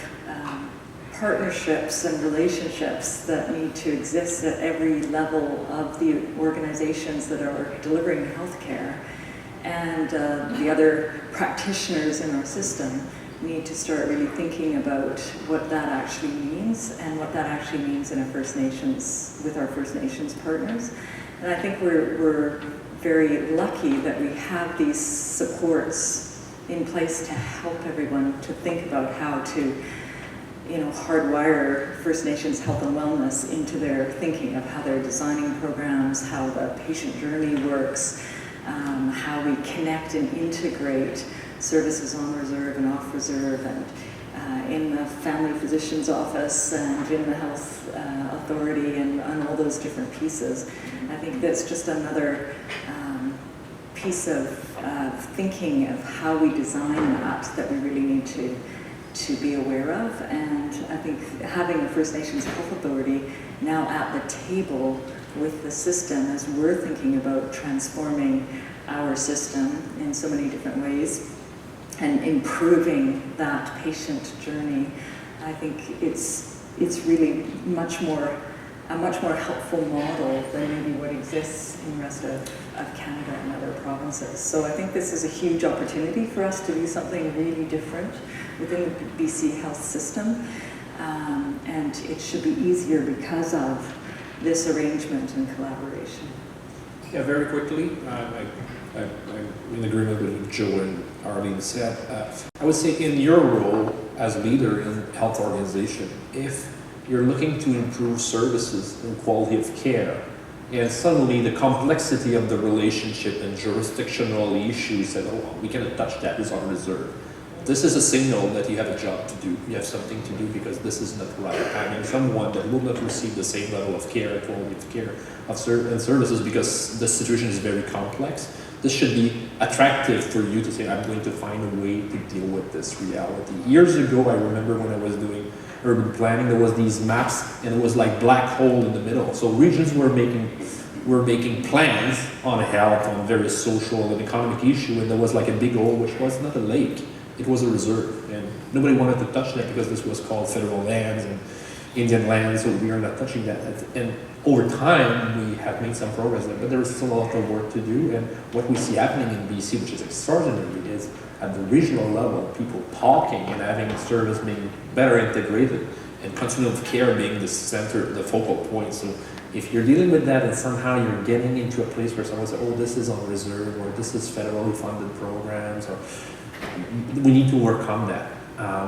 partnerships and relationships that need to exist at every level of the organizations that are delivering healthcare and the other practitioners in our system need to start really thinking about what that actually means and what that actually means in our First Nations, with our First Nations partners. And I think we're very lucky that we have these supports in place to help everyone to think about how to, hardwire First Nations health and wellness into their thinking of how they're designing programs, how the patient journey works, how we connect and integrate services on reserve and off reserve, and in the family physician's office and in the health authority and all those different pieces. I think that's just another piece of thinking of how we design that we really need to be aware of. And I think having the First Nations Health Authority now at the table with the system as we're thinking about transforming our system in so many different ways and improving that patient journey, I think it's really a much more helpful model than maybe what exists in the rest of Canada and other provinces. So I think this is a huge opportunity for us to do something really different within the BC health system, and it should be easier because of this arrangement and collaboration. Yeah, very quickly, I'm in agreement with what Joe and Arlene said. I would say in your role as a leader in a health organization, if you're looking to improve services and quality of care, and suddenly the complexity of the relationship and jurisdictional issues that, we cannot touch that, is on reserve. This is a signal that you have a job to do. You have something to do because this is not right. Having someone that will not receive the same level of care, quality of care, and services because the situation is very complex. This should be attractive for you to say, I'm going to find a way to deal with this reality. Years ago, I remember when I was doing urban planning, there was these maps and it was like black hole in the middle. So regions were making plans on health, on various social and economic issue, and there was like a big hole which was not a lake, it was a reserve. And nobody wanted to touch that because this was called federal lands and Indian lands, so we are not touching that. And over time, we have made some progress there, but there is still a lot of work to do. And what we see happening in BC, which is extraordinary, is at the regional level, people talking and having service being better integrated and continuum of care being the center, the focal point. So if you're dealing with that and somehow you're getting into a place where someone says, this is on reserve, or this is federally funded programs, or we need to overcome that.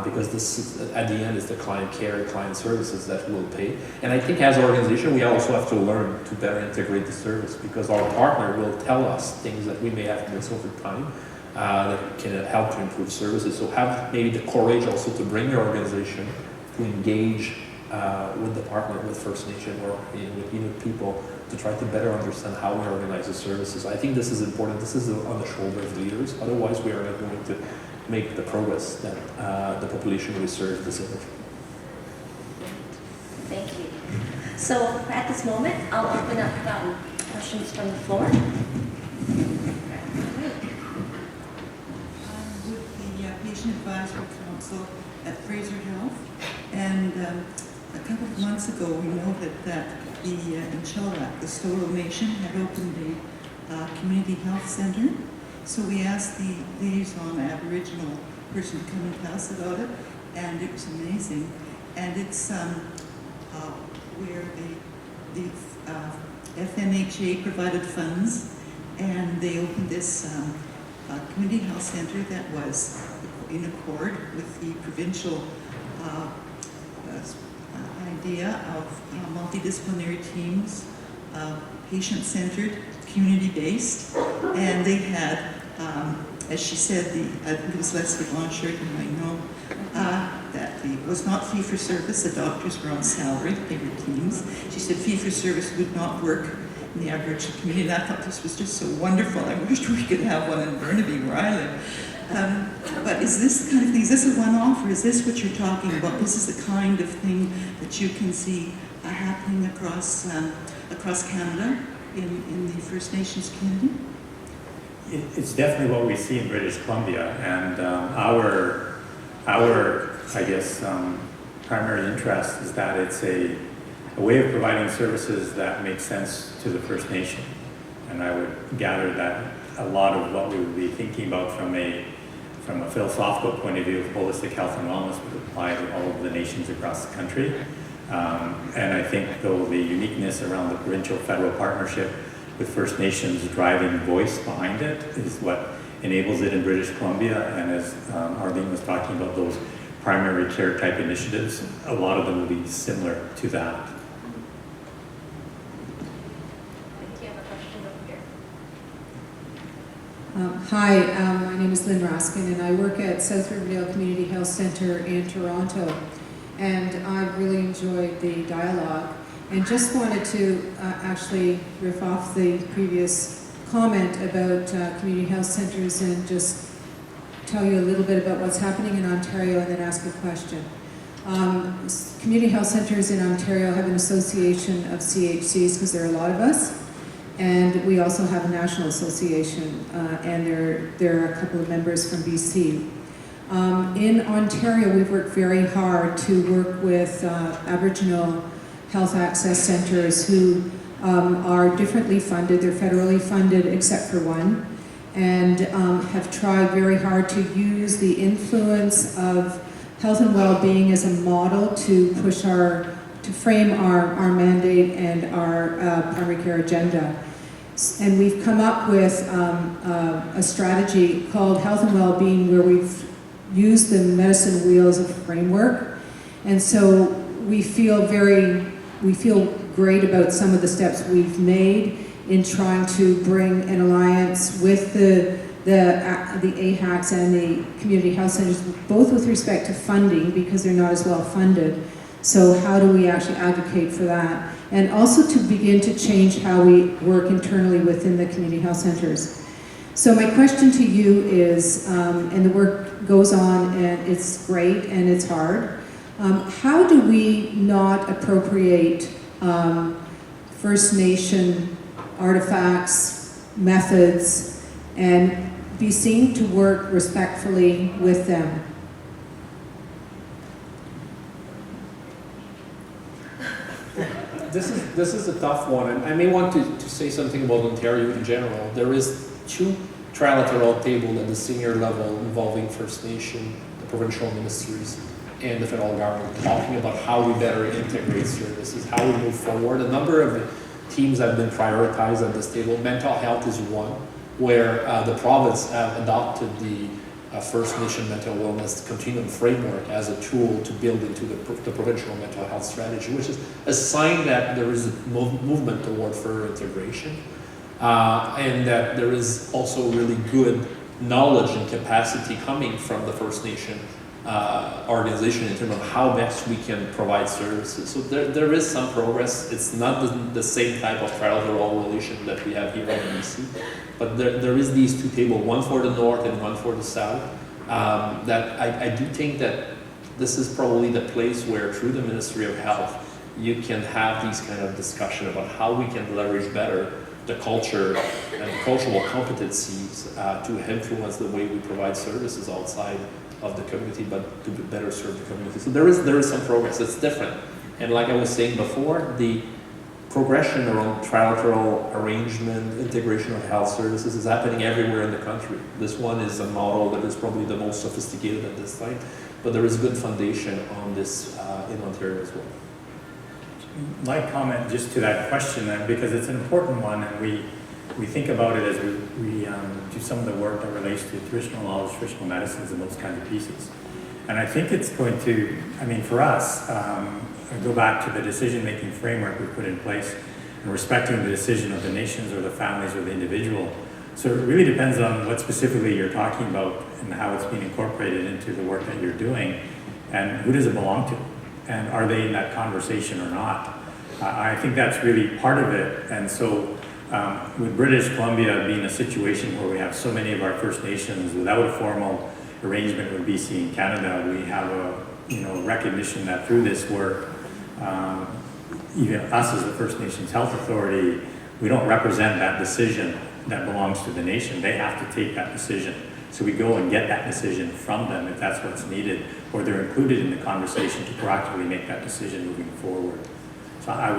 Because this is, at the end, is the client care, client services that will pay. And I think as an organization, we also have to learn to better integrate the service, because our partner will tell us things that we may have missed over time that can help to improve services. So have maybe the courage also to bring your organization to engage with the partner, with First Nation or with Inuit people, to try to better understand how we organize the services. I think this is important. This is on the shoulders of leaders. Otherwise, we are not going to make the progress that the population we serve deserve. Thank you. So at this moment, I'll open up questions from the floor. With the Patient Advisory Council at Fraser Health, and a couple of months ago we noted that in Chilliwack, the Stolo Nation had opened a community health center, So we asked the liaison Aboriginal person to come and tell us about it, and it was amazing. And it's where the FNHA provided funds, and they opened this community health center that was in accord with the provincial idea of multidisciplinary teams, patient-centered, community-based, and they had, as she said, I think it was Leslie Blanchard, you might know, that it was not fee-for-service. The doctors were on salary, they were teams. She said fee-for-service would not work in the Aboriginal community, and I thought this was just so wonderful. I wished we could have one in Burnaby where I live. But is this the kind of thing, is this a one-off, or is this what you're talking about? This is the kind of thing that you can see happening across Canada in the First Nations community? It's definitely what we see in British Columbia, and our I guess, primary interest is that it's a way of providing services that make sense to the First Nation. And I would gather that a lot of what we would be thinking about from a philosophical point of view of holistic health and wellness would apply to all of the nations across the country. And I think, though, the uniqueness around the provincial-federal partnership with First Nations driving voice behind it is what enables it in British Columbia. And as Arlene was talking about those primary care type initiatives, a lot of them will be similar to that. I think you have a question over here. Hi, my name is Lynn Raskin, and I work at South Riverdale Community Health Centre in Toronto. And I really enjoyed the dialogue, and just wanted to actually riff off the previous comment about community health centres and just tell you a little bit about what's happening in Ontario and then ask a question. Community health centres in Ontario have an association of CHCs because there are a lot of us, and we also have a national association, and there are a couple of members from BC. In Ontario, we've worked very hard to work with Aboriginal health access centres who are differently funded. They're federally funded except for one, and have tried very hard to use the influence of health and well-being as a model to push to frame our mandate and our primary care agenda. And we've come up with a strategy called Health and Well-being, where we've used the medicine wheel as a framework. And so we feel great about some of the steps we've made in trying to bring an alliance with the AHACs and the community health centers, both with respect to funding, because they're not as well funded. So how do we actually advocate for that? And also to begin to change how we work internally within the community health centers. So my question to you is, and the work goes on and it's great and it's hard, how do we not appropriate First Nation artifacts, methods, and be seen to work respectfully with them? This is a tough one, and I may want to say something about Ontario in general. There is two trilateral tables at the senior level involving First Nation, the provincial ministries, and the federal government, talking about how we better integrate services, how we move forward. A number of teams have been prioritized at this table. Mental health is one, where the province have adopted the First Nation mental wellness continuum framework as a tool to build into the provincial mental health strategy, which is a sign that there is a movement toward further integration, and that there is also really good knowledge and capacity coming from the First Nation organization in terms of how best we can provide services. So there is some progress. It's not the same type of trilateral relation that we have here in BC, but there is these two tables, one for the north and one for the south, that I do think that this is probably the place where through the Ministry of Health you can have these kind of discussion about how we can leverage better the culture and cultural competencies to influence the way we provide services outside of the community, but to better serve the community. So there is some progress. It's different. And like I was saying before, the progression around trilateral arrangement, integration of health services is happening everywhere in the country. This one is a model that is probably the most sophisticated at this time, but there is a good foundation on this in Ontario as well. My comment just to that question, because it's an important one, and we think about it as we do some of the work that relates to traditional knowledge, traditional medicines, and those kinds of pieces. And I think it's going to, I mean, for us, go back to the decision-making framework we put in place and respecting the decision of the nations or the families or the individual. So it really depends on what specifically you're talking about and how it's being incorporated into the work that you're doing, and who does it belong to, and are they in that conversation or not. I think that's really part of it. And so with British Columbia being a situation where we have so many of our First Nations without a formal arrangement with BC and Canada, we have a recognition that through this work, even us as the First Nations Health Authority, we don't represent that decision that belongs to the nation. They have to take that decision. So we go and get that decision from them if that's what's needed, or they're included in the conversation to proactively make that decision moving forward. So I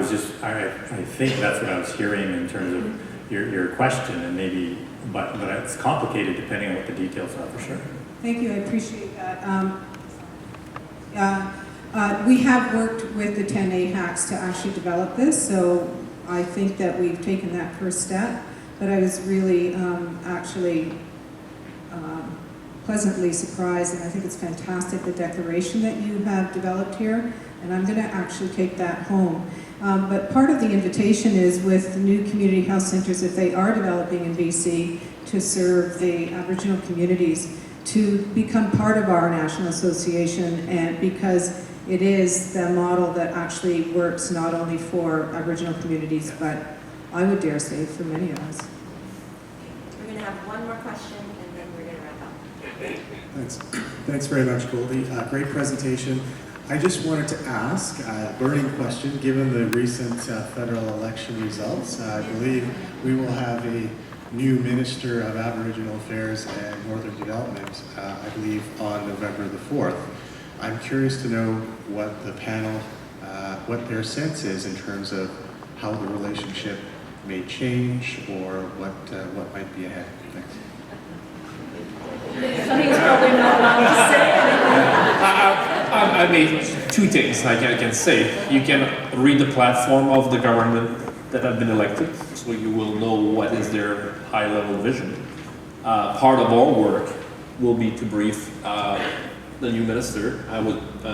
think that's what I was hearing in terms of your question, and maybe, but it's complicated depending on what the details are for sure. Thank you, I appreciate that. We have worked with the 10 AHACs to actually develop this, so I think that we've taken that first step, but I was really pleasantly surprised, and I think it's fantastic, the declaration that you have developed here, and I'm going to actually take that home. But part of the invitation is with the new community health centers, if they are developing in BC to serve the Aboriginal communities, to become part of our national association, and because it is the model that actually works not only for Aboriginal communities, but I would dare say for many of us. We're going to have one more question, and then we're going to wrap up. Thanks. Thanks very much, Goldie. Great presentation. I just wanted to ask a burning question, given the recent federal election results. I believe we will have a new Minister of Aboriginal Affairs and Northern Development, I believe, on November the 4th. I'm curious to know what the panel, what their sense is in terms of how the relationship may change or what might be ahead. Thanks. Sonny's probably not allowed to say anything. I mean, two things I can say. You can read the platform of the government that have been elected, so you will know what is their high-level vision. Part of our work will be to brief the new minister,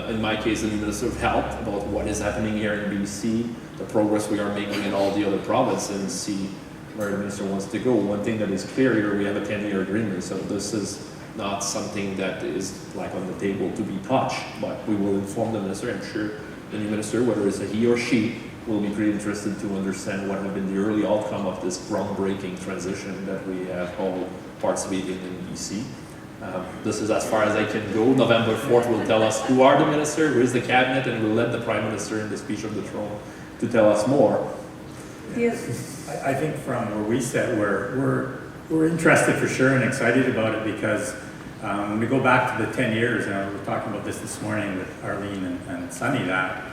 in my case, the new Minister of Health, about what is happening here in BC, the progress we are making in all the other provinces, and see where the minister wants to go. One thing that is clear here, we have a 10-year agreement, so this is not something that is like on the table to be touched, but we will inform the minister. I'm sure the new minister, whether it's a he or she, will be pretty interested to understand what have been the early outcome of this groundbreaking transition that we have all participated in BC. This is as far as I can go. November 4th will tell us who are the minister, who is the cabinet, and we'll let the Prime Minister in the speech of the throne to tell us more. Yes. I think from where we sit, we're interested for sure and excited about it, because when we go back to the 10 years, and we were talking about this morning with Arlene and Sony, that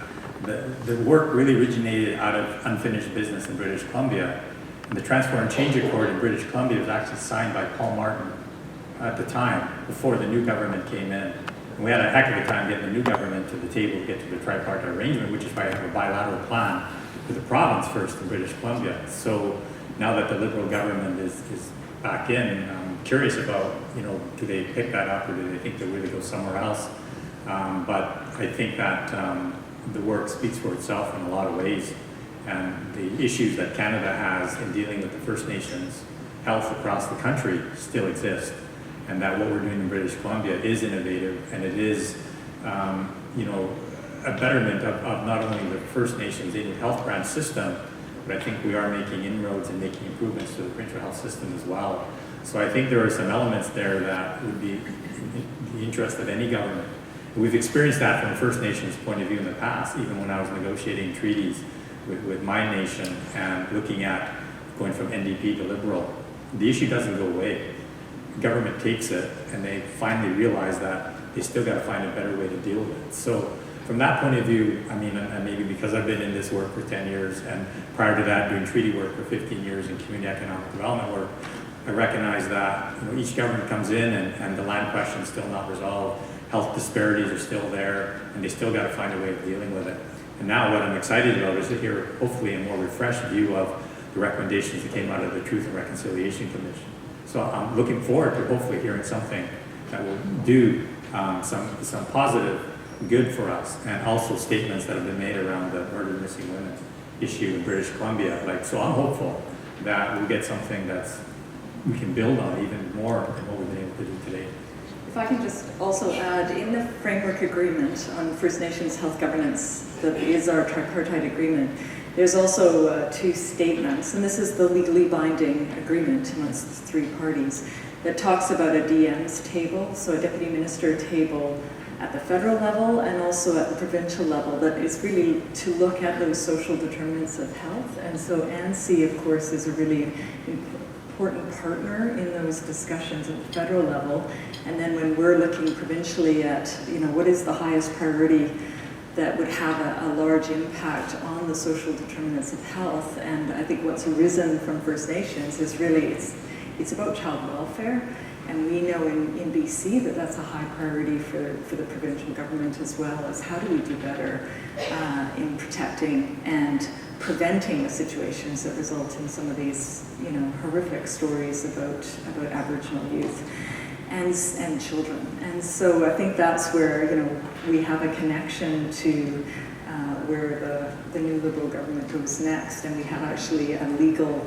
the work really originated out of unfinished business in British Columbia. And the Transform and Change Accord in British Columbia was actually signed by Paul Martin at the time, before the new government came in. And we had a heck of a time getting the new government to the table to get to the tripartite arrangement, which is why I have a bilateral plan with the province first in British Columbia. So now that the Liberal government is back in, I'm curious about, do they pick that up, or do they think they'll really go somewhere else? But I think that the work speaks for itself in a lot of ways. And the issues that Canada has in dealing with the First Nations health across the country still exist. And that what we're doing in British Columbia is innovative, and it is, a betterment of not only the First Nations Inuit health branch system, but I think we are making inroads and making improvements to the provincial health system as well. So I think there are some elements there that would be in the interest of any government. We've experienced that from the First Nations point of view in the past, even when I was negotiating treaties with my nation and looking at going from NDP to Liberal. The issue doesn't go away. The government takes it, and they finally realize that they still got to find a better way to deal with it. So from that point of view, I mean, and maybe because I've been in this work for 10 years and prior to that doing treaty work for 15 years and community economic development work, I recognize that each government comes in and the land question is still not resolved. Health disparities are still there, and they still got to find a way of dealing with it. And now what I'm excited about is to hear hopefully a more refreshed view of the recommendations that came out of the Truth and Reconciliation Commission. So I'm looking forward to hopefully hearing something that will do some positive good for us, and also statements that have been made around the murdered missing women issue in British Columbia. So I'm hopeful that we'll get something that's we can build on even more than what we've been able to do today. If I can just also add, in the framework agreement on First Nations health governance, that is our tripartite agreement, there's also 2 statements, and this is the legally binding agreement amongst the 3 parties, that talks about a DM's table, so a deputy minister table at the federal level and also at the provincial level, that is really to look at those social determinants of health. And so ANSI, of course, is a really important partner in those discussions at the federal level. And then when we're looking provincially at, what is the highest priority that would have a large impact on the social determinants of health, and I think what's arisen from First Nations is really, it's about child welfare. And we know in BC that that's a high priority for the provincial government as well, as how do we do better in protecting and preventing the situations that result in some of these, horrific stories about Aboriginal youth and children. And so I think that's where, we have a connection to where the new Liberal government goes next, and we have actually a legal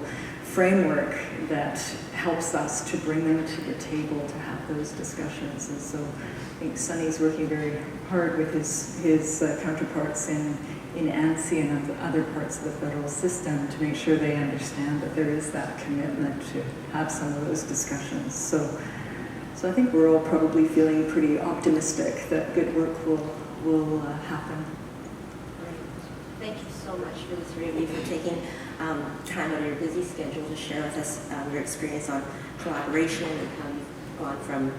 framework that helps us to bring them to the table to have those discussions. And so I think Sonny's working very hard with his counterparts in ANSI and other parts of the federal system to make sure they understand that there is that commitment to have some of those discussions. So I think we're all probably feeling pretty optimistic that good work will happen. Thank you so much for the 3 of you for taking time out of your busy schedule to share with us your experience on collaboration and how you've gone from,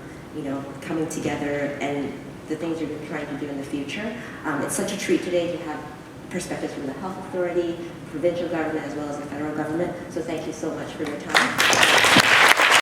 coming together and the things you're trying to do in the future. It's such a treat today to have perspectives from the health authority, provincial government, as well as the federal government. So thank you so much for your time.